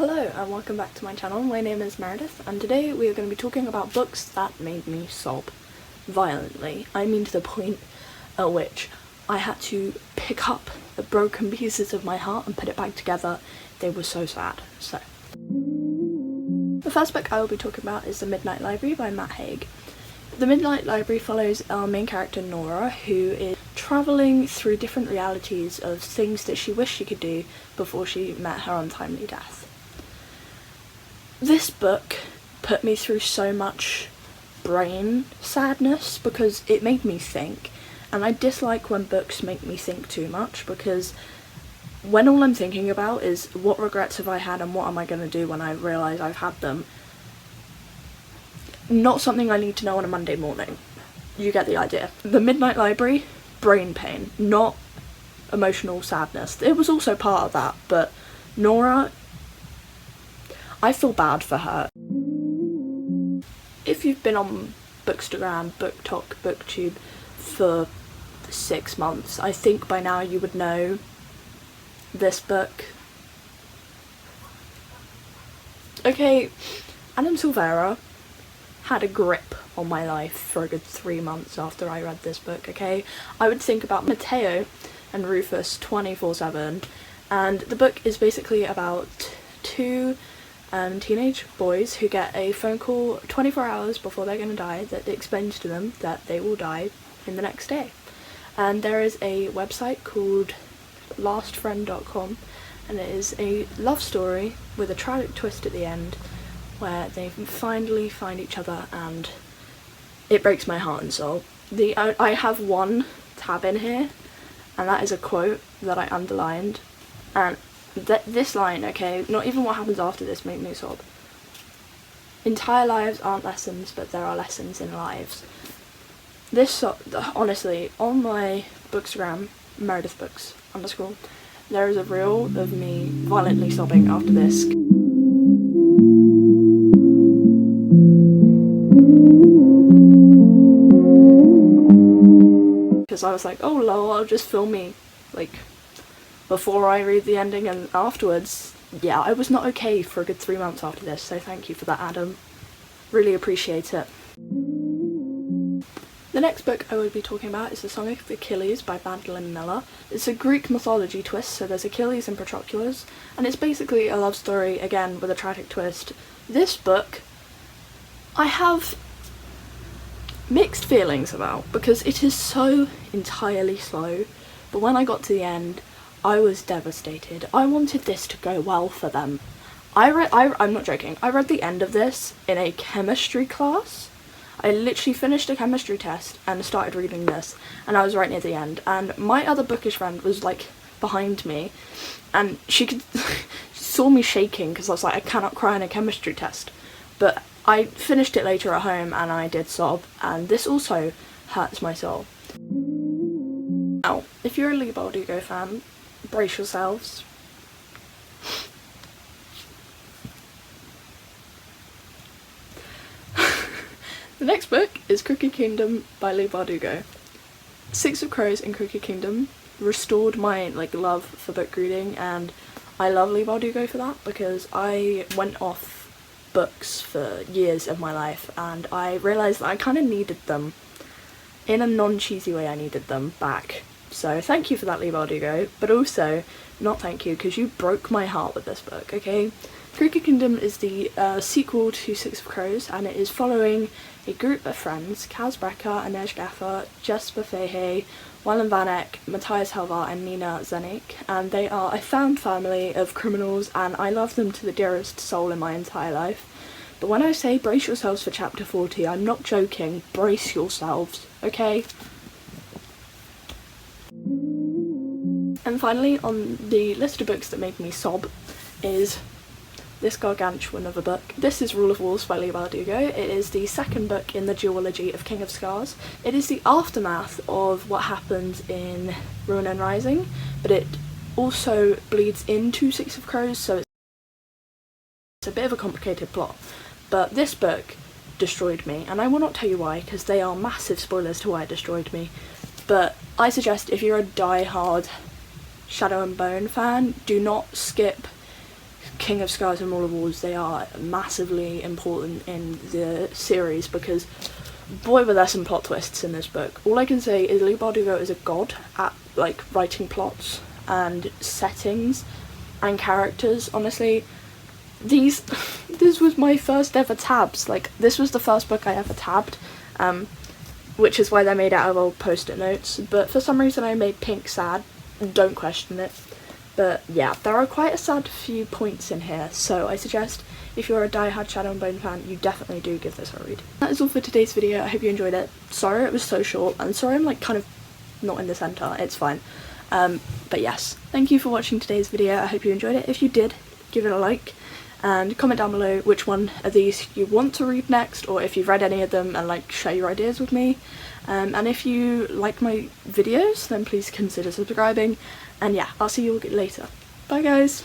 Hello and welcome back to my channel. My name is Meredith and today we are going to be talking about books that made me sob violently. I mean to the point at which I had to pick up the broken pieces of my heart and put it back together. They were so sad. So, the first book I will be talking about is The Midnight Library by Matt Haig. The Midnight Library follows our main character Nora, who is travelling through different realities of things that she wished she could do before she met her untimely death. This book put me through so much brain sadness because it made me think, and I dislike when books make me think too much because when all I'm thinking about is what regrets have I had and what am I going to do when I realise I've had them. Not something I need to know on a Monday morning. You get the idea. The Midnight Library, brain pain, not emotional sadness. It was also part of that, but Nora, I feel bad for her. If you've been on Bookstagram, BookTok, BookTube for 6 months, I think by now you would know this book. Okay, Adam Silvera had a grip on my life for a good 3 months after I read this book, okay? I would think about Mateo and Rufus 24/7, and the book is basically about two teenage boys who get a phone call 24 hours before they're going to die that explains to them that they will die in the next day. And there is a website called lastfriend.com, and it is a love story with a tragic twist at the end where they finally find each other, and it breaks my heart and soul. I have one tab in here, and that is a quote that I underlined, and this line, okay, not even what happens after this made me sob. Entire lives aren't lessons, but there are lessons in lives. This, honestly, on my Bookstagram, Meredith Books _ there is a reel of me violently sobbing after this. Because I was like, oh lol, I'll just film me, like, before I read the ending and afterwards. Yeah, I was not okay for a good 3 months after this, so thank you for that, Adam. Really appreciate it. The next book I will be talking about is The Song of Achilles by Madeline Miller. It's a Greek mythology twist, so there's Achilles and Patroclus, and it's basically a love story, again, with a tragic twist. This book, I have mixed feelings about, because it is so entirely slow, but when I got to the end, I was devastated. I wanted this to go well for them. I'm not joking, I read the end of this in a chemistry class. I literally finished a chemistry test and started reading this, and I was right near the end, and my other bookish friend was like behind me, and she saw me shaking because I was like, I cannot cry in a chemistry test. But I finished it later at home and I did sob, and this also hurts my soul. Now, if you're a Leigh Bardugo fan, brace yourselves. The next book is Crooked Kingdom by Leigh Bardugo. Six of Crows and Crooked Kingdom restored my love for book reading, and I love Leigh Bardugo for that because I went off books for years of my life and I realised that I kind of needed them. In a non-cheesy way, I needed them back. So thank you for that, Leigh Bardugo, but also not thank you because you broke my heart with this book, okay? Crooked Kingdom is the sequel to Six of Crows, and it is following a group of friends, Kaz Brecker, Inej Gaffer, Jesper Fahey, Wallen Van Eck, Matthias Helvar and Nina Zenik, and they are a found family of criminals, and I love them to the dearest soul in my entire life. But when I say brace yourselves for chapter 40, I'm not joking, brace yourselves, okay? And finally, on the list of books that make me sob is this gargantuan of a book. This is Rule of Wolves by Leigh Bardugo. It is the second book in the duology of King of Scars. It is the aftermath of what happened in Ruin and Rising, but it also bleeds into Six of Crows, so it's a bit of a complicated plot. But this book destroyed me, and I will not tell you why, because they are massive spoilers to why it destroyed me. But I suggest if you're a die-hard Shadow and Bone fan, do not skip King of Skies and Ruler of Walls, they are massively important in the series because boy were there some plot twists in this book. All I can say is Leigh Bardugo is a god at like writing plots and settings and characters. Honestly, this was my first ever tabs. Like, this was the first book I ever tabbed, which is why they're made out of old post-it notes, but for some reason I made pink sad. Don't question it. But yeah, there are quite a sad few points in here, so I suggest if you're a die-hard Shadow and Bone fan, you definitely do give this a read. That is all for today's video. I hope you enjoyed it. Sorry it was so short, and sorry I'm like kind of not in the centre, it's fine. But yes, thank you for watching today's video. I hope you enjoyed it. If you did, give it a like, and comment down below which one of these you want to read next, or if you've read any of them, and like share your ideas with me. And if you like my videos, then please consider subscribing, and yeah, I'll see you all later. Bye guys!